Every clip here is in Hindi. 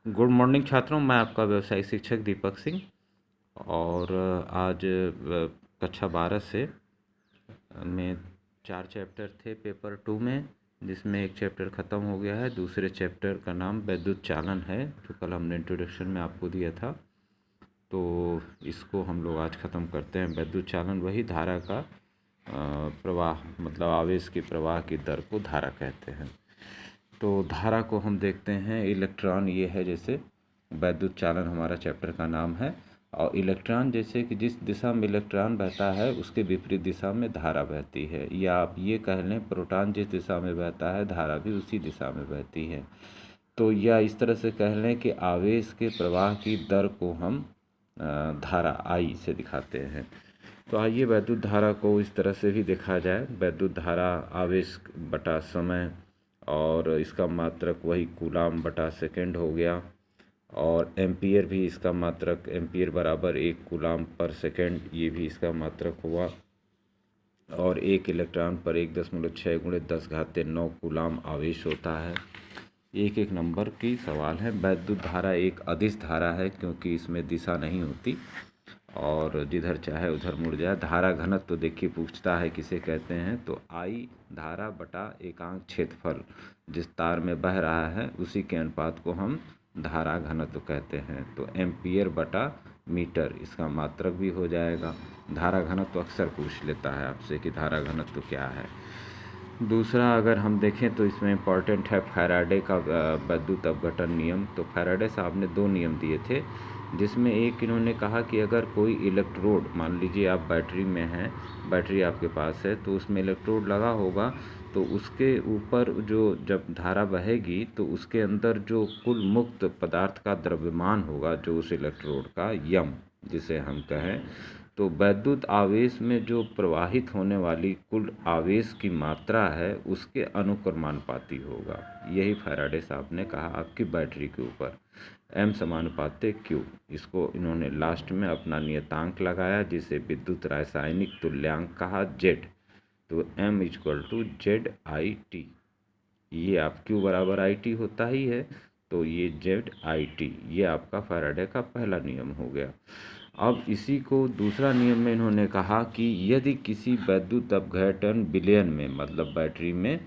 गुड मॉर्निंग छात्रों, मैं आपका व्यवसायिक शिक्षक दीपक सिंह। और आज कक्षा 12 से में 4 चैप्टर थे पेपर 2 में, जिसमें एक चैप्टर ख़त्म हो गया है। दूसरे चैप्टर का नाम वैद्युत चालन है, जो कल हमने इंट्रोडक्शन में आपको दिया था। तो इसको हम लोग आज ख़त्म करते हैं। वैद्युत चालन वही धारा का प्रवाह, मतलब आवेश के प्रवाह की दर को धारा कहते हैं। तो धारा को हम देखते हैं, इलेक्ट्रॉन ये है, जैसे वैद्युत चालन हमारा चैप्टर का नाम है। और इलेक्ट्रॉन जैसे कि जिस दिशा में इलेक्ट्रॉन बहता है उसके विपरीत दिशा में धारा बहती है, या आप ये कह लें प्रोटॉन जिस दिशा में बहता है धारा भी उसी दिशा में बहती है। तो या इस तरह से कह लें कि आवेश के प्रवाह की दर को हम धारा आई से दिखाते हैं। तो आइए वैद्युत धारा को इस तरह से भी देखा जाए। वैद्युत धारा आवेश बटा समय, और इसका मात्रक वही कूलाम बटा सेकेंड हो गया। और एम्पियर भी इसका मात्रक, एम्पियर बराबर 1 कूलाम पर सेकेंड, ये भी इसका मात्रक हुआ। और 1 इलेक्ट्रॉन पर 1.6 × 10⁻9 कूलाम आवेश होता है। एक एक नंबर की सवाल है। वैद्युत धारा एक अदिश धारा है, क्योंकि इसमें दिशा नहीं होती और जिधर चाहे उधर मुड़ जाए। धारा घनत्व तो देखिए पूछता है किसे कहते हैं, तो आई धारा बटा एकांक क्षेत्रफल जिस तार में बह रहा है उसी के अनुपात को हम धारा घनत्व कहते हैं। तो एम्पियर बटा मीटर इसका मात्रक भी हो जाएगा। धारा घनत्व अक्सर पूछ लेता है आपसे कि धारा घनत्व क्या है। दूसरा अगर हम देखें तो इसमें इम्पॉर्टेंट है फैराडे का वैद्युत अपघटन नियम। तो फैराडे साहब ने 2 नियम दिए थे, जिसमें एक इन्होंने कहा कि अगर कोई इलेक्ट्रोड, मान लीजिए आप बैटरी में हैं, बैटरी आपके पास है, तो उसमें इलेक्ट्रोड लगा होगा, तो उसके ऊपर जो जब धारा बहेगी तो उसके अंदर जो कुल मुक्त पदार्थ का द्रव्यमान होगा, जो उस इलेक्ट्रोड का यम जिसे हम कहें, तो वैद्युत आवेश में जो प्रवाहित होने वाली कुल आवेश की मात्रा है उसके अनुक्रमानुपाती होगा। यही फैराडे साहब ने कहा आपकी बैटरी के ऊपर, M समानुपाते Q। इसको इन्होंने लास्ट में अपना नियतांक लगाया, जिसे विद्युत रासायनिक तुल्यांक कहा, Z। तो M = ZIT। ये आप Q बराबर IT होता ही है, तो ये ZIT, ये आपका फैराडे का पहला नियम हो गया। अब इसी को दूसरा नियम में इन्होंने कहा कि यदि किसी वैद्युत अपघटन विलयन में, मतलब बैटरी में,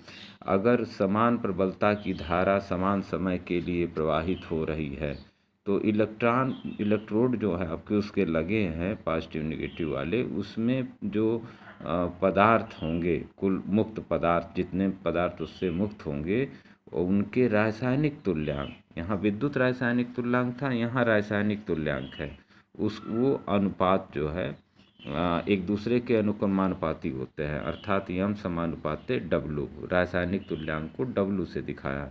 अगर समान प्रबलता की धारा समान समय के लिए प्रवाहित हो रही है, तो इलेक्ट्रोड जो है आपके उसके लगे हैं पॉजिटिव नेगेटिव वाले, उसमें जो पदार्थ होंगे, कुल मुक्त पदार्थ, जितने पदार्थ उससे मुक्त होंगे, उनके रासायनिक तुल्यांक, यहाँ विद्युत रासायनिक तुल्यांक था, यहाँ रासायनिक तुल्यांक है, वो अनुपात जो है एक दूसरे के अनुक्रमानुपाती होते हैं, अर्थात यम समानुपाते W। रासायनिक तुल्यांक को W से दिखाया,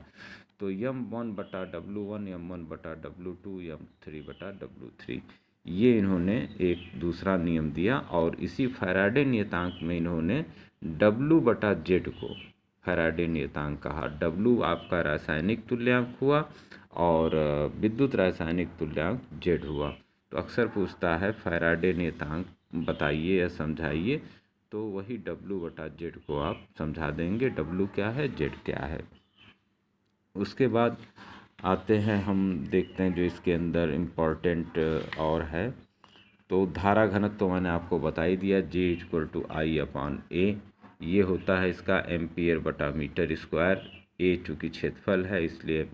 तो M1/W1, M1/W2, M3/W3। ये इन्होंने एक दूसरा नियम दिया। और इसी फैराडे नियतांक में इन्होंने W/Z को फैराडे नियतांक कहा। W आपका रासायनिक तुल्यांक हुआ और विद्युत रासायनिक तुल्यांक Z हुआ। तो अक्सर पूछता है फैराडे नियतांक बताइए या समझाइए, तो वही W/Z को आप समझा देंगे। W क्या है, Z क्या है। उसके बाद आते हैं, हम देखते हैं जो इसके अंदर इम्पॉर्टेंट और है। तो धारा घनत्व तो मैंने आपको बता ही दिया, J = I/A। ये होता है इसका एम्पियर बटा मीटर स्क्वायर। A चूँकि क्षेत्रफल है इसलिए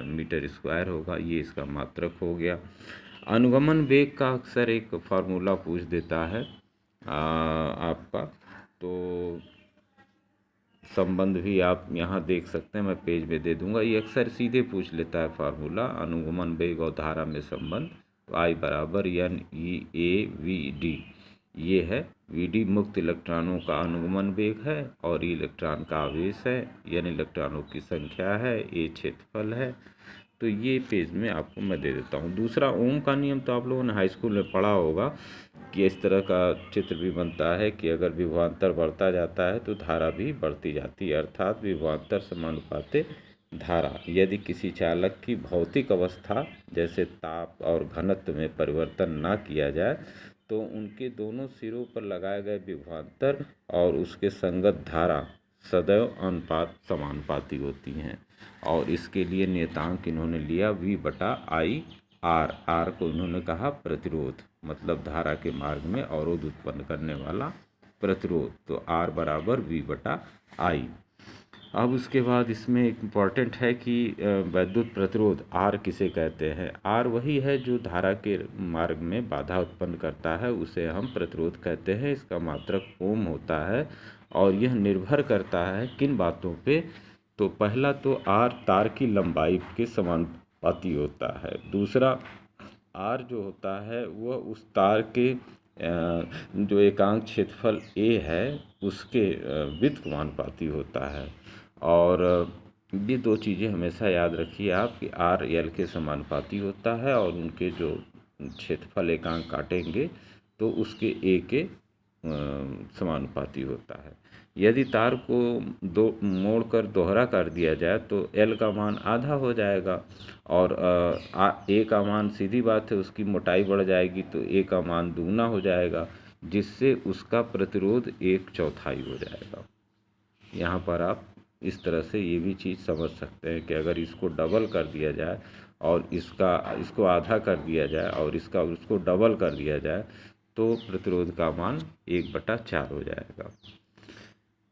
मीटर स्क्वायर होगा। ये इसका मात्रक हो गया। अनुगमन वेग का अक्सर एक फार्मूला पूछ देता है आपका, तो संबंध भी आप यहाँ देख सकते हैं, मैं पेज में दे दूंगा। ये अक्सर सीधे पूछ लेता है फार्मूला, अनुगमन वेग और धारा में संबंध। I = NE/AV/D। ये है VD मुक्त इलेक्ट्रॉनों का अनुगमन वेग है, और इलेक्ट्रॉन का आवेश है, यानी इलेक्ट्रॉनों की संख्या है, A क्षेत्रफल है। तो ये पेज में आपको मैं दे देता हूँ। दूसरा ओम का नियम तो आप लोगों ने हाई स्कूल में पढ़ा होगा कि इस तरह का चित्र भी बनता है कि अगर विभवांतर बढ़ता जाता है तो धारा भी बढ़ती जाती है, अर्थात विभवांतर समानुपाते धारा। यदि किसी चालक की भौतिक अवस्था जैसे ताप और घनत्व में परिवर्तन ना किया जाए, तो उनके दोनों सिरों पर लगाए गए विभवांतर और उसके संगत धारा सदैव अनुपात समानुपाती होती हैं। और इसके लिए नियतांक इन्होंने लिया V/I R। R को इन्होंने कहा प्रतिरोध, मतलब धारा के मार्ग में अवरोध उत्पन्न करने वाला प्रतिरोध। तो R बराबर V/I। अब उसके बाद इसमें एक इम्पॉर्टेंट है कि वैद्युत प्रतिरोध R किसे कहते हैं। R वही है जो धारा के मार्ग में बाधा उत्पन्न करता है, उसे हम प्रतिरोध कहते हैं। इसका मात्रक ओम होता है और यह निर्भर करता है किन बातों पे। तो पहला तो R तार की लंबाई के समानुपाती होता है। दूसरा, R जो होता है वह उस तार के जो एकांक क्षेत्रफल A है उसके विद्युत समानुपाती होता है। और ये दो चीज़ें हमेशा याद रखिए आप कि R L के समानुपाती होता है और उनके जो क्षेत्रफल एकांक काटेंगे तो उसके A के समानुपाती होता है। यदि तार को दो मोड़कर दोहरा कर दिया जाए तो L का मान आधा हो जाएगा और A का मान, सीधी बात है, उसकी मोटाई बढ़ जाएगी तो A का मान दुगना हो जाएगा, जिससे उसका प्रतिरोध 1/4 हो जाएगा। यहाँ पर आप इस तरह से ये भी चीज़ समझ सकते हैं कि अगर इसको डबल कर दिया जाए और इसको आधा कर दिया जाए और उसको डबल कर दिया जाए तो प्रतिरोध का मान 1/4 हो जाएगा,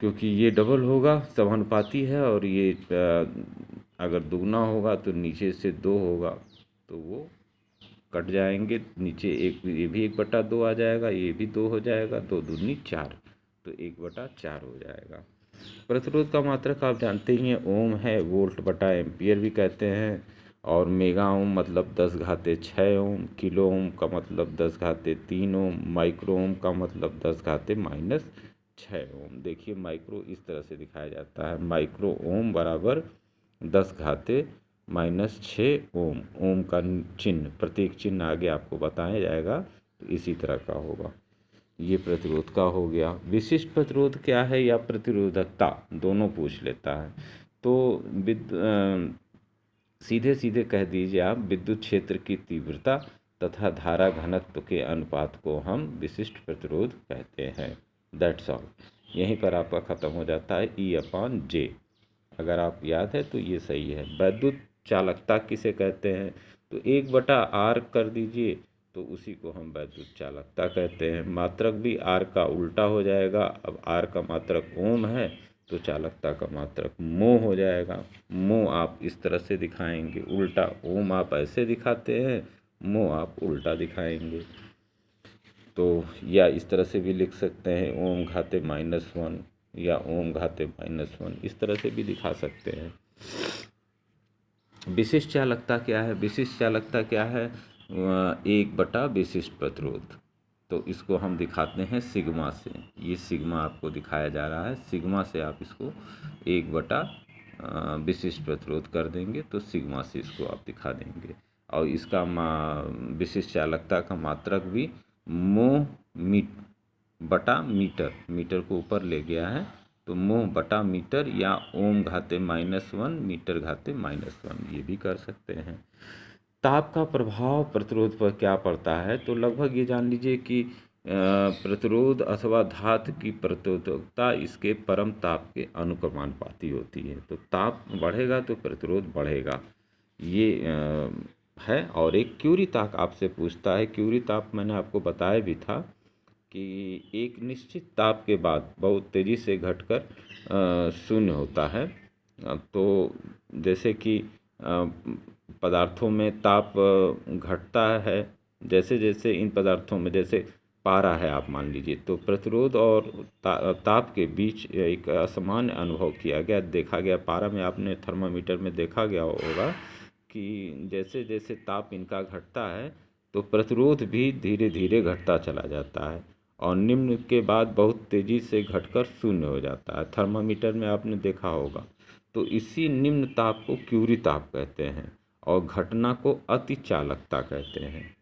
क्योंकि ये डबल होगा, समानुपाती है, और ये अगर दुगना होगा तो नीचे से 2 होगा तो वो कट जाएंगे, नीचे ये भी 1/2 आ जाएगा, ये भी 2 हो जाएगा, 2 दूनी 4, तो 1/4 हो जाएगा। प्रतिरोध का मात्रक आप जानते ही हैं, ओम है, वोल्ट/एम्पियर भी कहते हैं, और मेगा ओम मतलब 10⁻6 ओम, किलो ओम का मतलब 10⁻3 ओम, माइक्रो ओम का मतलब 10⁻⁻6 ओम। देखिए माइक्रो इस तरह से दिखाया जाता है, माइक्रो ओम बराबर 10⁻⁻6 ओम। ओम का चिन्ह, प्रत्येक चिन्ह आगे आपको बताया जाएगा, तो इसी तरह का होगा। ये प्रतिरोध का हो गया। विशिष्ट प्रतिरोध क्या है या प्रतिरोधकता, दोनों पूछ लेता है। तो सीधे सीधे कह दीजिए आप, विद्युत क्षेत्र की तीव्रता तथा धारा घनत्व के अनुपात को हम विशिष्ट प्रतिरोध कहते हैं। That's all. यहीं पर आपका ख़त्म हो जाता है E/J। अगर आप याद है तो ये सही है। वैद्युत चालकता किसे कहते हैं, तो 1/R कर दीजिए तो उसी को हम वैद्युत चालकता कहते हैं। मात्रक भी R का उल्टा हो जाएगा। अब R का मात्रक ओम है तो चालकता का मात्रक मो हो जाएगा। मो आप इस तरह से दिखाएंगे उल्टा, ओम आप ऐसे दिखाते हैं, मो आप उल्टा दिखाएंगे। तो या इस तरह से भी लिख सकते हैं, ओम घाते -1 या ओम घाते -1, इस तरह से भी दिखा सकते हैं। विशिष्ट चालकता क्या है, विशिष्ट चालकता क्या है, 1 विशिष्ट प्रतिरोध। तो इसको हम दिखाते हैं सिग्मा से। ये सिग्मा आपको दिखाया जा रहा है, सिग्मा से आप इसको 1 विशिष्ट प्रतिरोध कर देंगे तो सिग्मा से इसको आप दिखा देंगे। और इसका विशिष्ट चालकता का मात्रक भी मोह मीटर, मीटर को ऊपर ले गया है तो मोह/मीटर या ओम घाते -1 मीटर घाते -1, ये भी कर सकते हैं। ताप का प्रभाव प्रतिरोध पर क्या पड़ता है, तो लगभग ये जान लीजिए कि प्रतिरोध अथवा धातु की प्रतिरोधकता इसके परम ताप के अनुक्रमानुपाती होती है। तो ताप बढ़ेगा तो प्रतिरोध बढ़ेगा, ये है। और एक क्यूरी ताप आपसे पूछता है। क्यूरी ताप मैंने आपको बताया भी था कि एक निश्चित ताप के बाद बहुत तेज़ी से घटकर शून्य होता है। तो जैसे कि पदार्थों में ताप घटता है, जैसे जैसे इन पदार्थों में, जैसे पारा है आप मान लीजिए, तो प्रतिरोध और ताप के बीच एक असमान अनुभव किया गया, देखा गया। पारा में आपने थर्मामीटर में देखा गया होगा कि जैसे जैसे ताप इनका घटता है तो प्रतिरोध भी धीरे धीरे घटता चला जाता है और निम्न के बाद बहुत तेज़ी से घटकर शून्य हो जाता है। थर्मामीटर में आपने देखा होगा। तो इसी निम्न ताप को क्यूरी ताप कहते हैं और घटना को अति चालकता कहते हैं।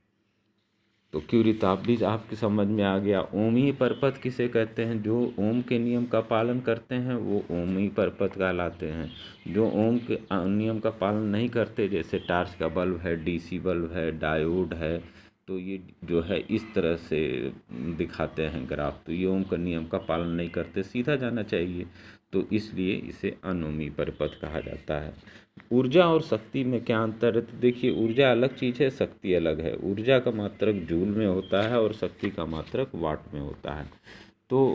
तो क्यूरी ताप भी आपकी समझ में आ गया। ओमी परपथ किसे कहते हैं, जो ओम के नियम का पालन करते हैं वो ओमी परपथ कहलाते हैं। जो ओम के नियम का पालन नहीं करते, जैसे टार्च का बल्ब है, डीसी बल्ब है, डायोड है, तो ये जो है इस तरह से दिखाते हैं ग्राफ, तो ये ओम का नियम का पालन नहीं करते, सीधा जाना चाहिए। तो इसलिए इसे अनोमी परिपथ कहा जाता है। ऊर्जा और शक्ति में क्या अंतर है? तो देखिए, ऊर्जा अलग चीज़ है, शक्ति अलग है। ऊर्जा का मात्रक जूल में होता है और शक्ति का मात्रक वाट में होता है। तो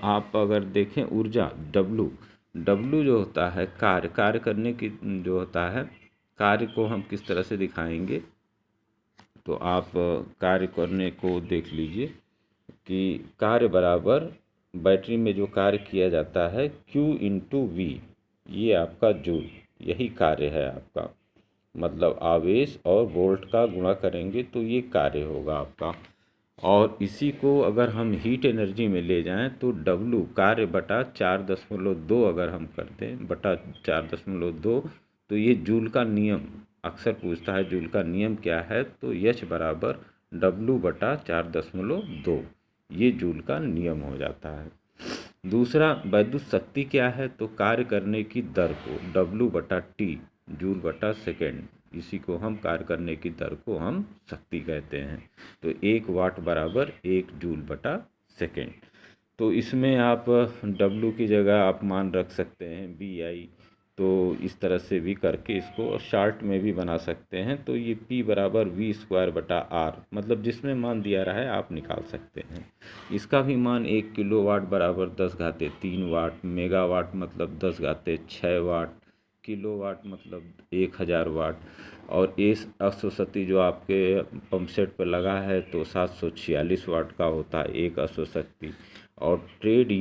आप अगर देखें ऊर्जा डब्लू जो होता है कार्य करने की जो होता है, कार्य को हम किस तरह से दिखाएंगे, तो आप कार्य करने को देख लीजिए कि कार्य बराबर बैटरी में जो कार्य किया जाता है Q इंटू वी, ये आपका जूल, यही कार्य है आपका। मतलब आवेश और वोल्ट का गुणा करेंगे तो ये कार्य होगा आपका। और इसी को अगर हम हीट एनर्जी में ले जाएं तो W कार्य बटा 4.2 अगर हम करते हैं बटा 4.2, तो ये जूल का नियम अक्सर पूछता है, जूल का नियम क्या है? तो H बराबर W बटा 4.2, ये जूल का नियम हो जाता है। दूसरा, विद्युत शक्ति क्या है? तो कार्य करने की दर को W बटा T जूल बटा सेकेंड, इसी को हम कार्य करने की दर को हम शक्ति कहते हैं। तो 1 वाट बराबर 1 जूल बटा सेकेंड। तो इसमें आप W की जगह आप मान रख सकते हैं BI, तो इस तरह से भी करके इसको शार्ट में भी बना सकते हैं। तो ये P बराबर V स्क्वायर बटा R, मतलब जिसमें मान दिया रहा है आप निकाल सकते हैं। इसका भी मान 1 किलोवाट बराबर 10⁻³ वाट, मेगावाट मतलब 10⁻6 वाट, किलोवाट मतलब 1000 वाट, और इस 800 जो आपके पंप सेट पर लगा है तो 746 वाट का होता है एक 800। और ट्रेड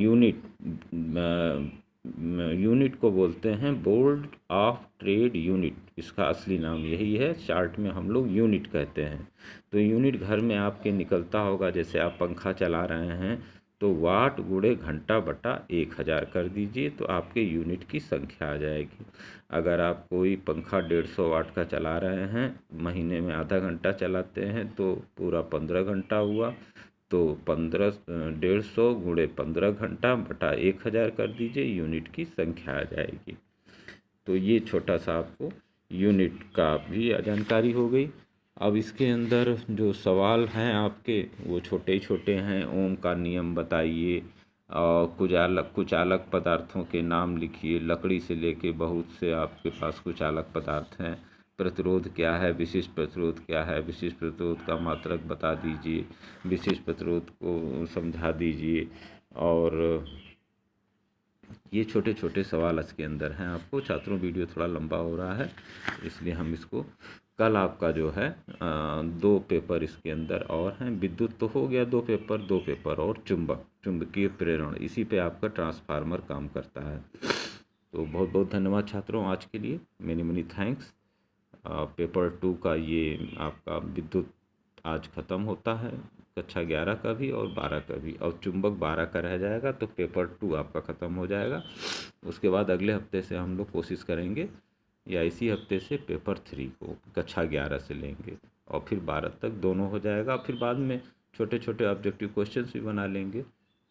यूनिट को बोलते हैं वोल्ट ऑफ ट्रेड यूनिट, इसका असली नाम यही है, चार्ट में हम लोग यूनिट कहते हैं। तो यूनिट घर में आपके निकलता होगा, जैसे आप पंखा चला रहे हैं तो वाट गुणे घंटा बटा 1000 कर दीजिए तो आपके यूनिट की संख्या आ जाएगी। अगर आप कोई पंखा 150 वाट का चला रहे हैं, महीने में आधा घंटा चलाते हैं तो पूरा 15 घंटा हुआ, तो 150 गुणे 15 घंटा बटा 1000 कर दीजिए, यूनिट की संख्या आ जाएगी। तो ये छोटा सा आपको यूनिट का भी जानकारी हो गई। अब इसके अंदर जो सवाल हैं आपके वो छोटे छोटे हैं। ओम का नियम बताइए, और कुछ अलग पदार्थों के नाम लिखिए। लकड़ी से लेके बहुत से आपके पास कुछ अलग पदार्थ हैं। प्रतिरोध क्या है, विशिष्ट प्रतिरोध क्या है, विशिष्ट प्रतिरोध का मात्रक बता दीजिए, विशिष्ट प्रतिरोध को समझा दीजिए। और ये छोटे छोटे सवाल इसके अंदर हैं आपको। छात्रों, वीडियो थोड़ा लंबा हो रहा है इसलिए हम इसको कल आपका जो है 2 पेपर इसके अंदर और हैं। विद्युत तो हो गया 2 पेपर और चुंबकीय प्रेरण, इसी पे आपका ट्रांसफार्मर काम करता है। तो बहुत बहुत धन्यवाद छात्रों आज के लिए, मेनी थैंक्स। पेपर 2 का ये आपका विद्युत आज ख़त्म होता है, कक्षा 11 का भी और 12 का भी, और चुंबक 12 का रह जाएगा, तो पेपर 2 आपका ख़त्म हो जाएगा। उसके बाद अगले हफ्ते से हम लोग कोशिश करेंगे या इसी हफ्ते से पेपर 3 को कक्षा 11 से लेंगे और फिर 12 तक दोनों हो जाएगा। फिर बाद में छोटे छोटे ऑब्जेक्टिव क्वेश्चंस भी बना लेंगे।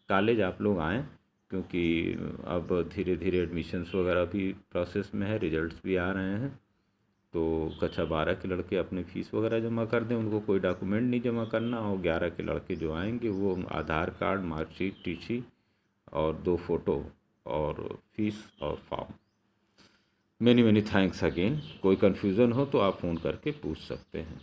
कॉलेज आप लोग आएँ, क्योंकि अब धीरे धीरे एडमिशन्स वगैरह भी प्रोसेस में है, रिजल्ट्स भी आ रहे हैं। तो कक्षा 12 के लड़के अपनी फ़ीस वगैरह जमा कर दें, उनको कोई डॉक्यूमेंट नहीं जमा करना। और 11 के लड़के जो आएंगे वो आधार कार्ड, मार्कशीट, टीसी और 2 फ़ोटो और फीस और फॉर्म। Many thanks again. कोई कन्फ्यूज़न हो तो आप फ़ोन करके पूछ सकते हैं।